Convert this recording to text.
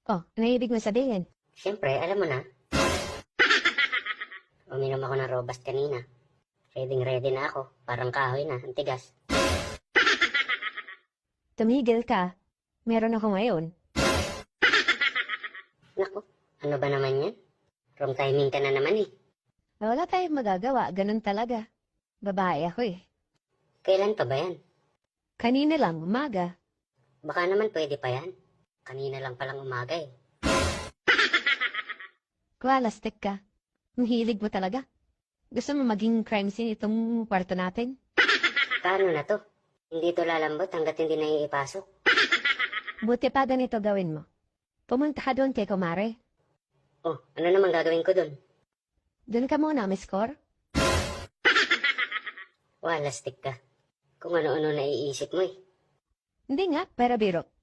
Oh, ano ibig mo sabihin? Siyempre, alam mo na. Uminom ako ng robust kanina. Ready na ako. Parang kahoy na, ang tigas. Tumigil ka. Meron ako ngayon. Naku, ano ba naman yan? Wrong timing ka na naman eh. Wala tayong magagawa, ganun talaga. Babae ako eh. Kailan pa ba yan? Kanina lang, umaga. Baka naman pwede pa yan. Kanina lang palang umaga eh. Kwalastik ka. Ang hilig mo talaga. Gusto mo maging crime scene itong kwarto natin? Paano na to? Hindi to lalambot hanggat hindi na iipasok. Buti pa ganito gawin mo. Pumunta ka doon kay Kumare. Oh, ano naman gagawin ko dun? Doon ka muna, Miss Cor. Walastik ka. Kung ano-ano naiisip mo eh. Hindi nga, pero biro.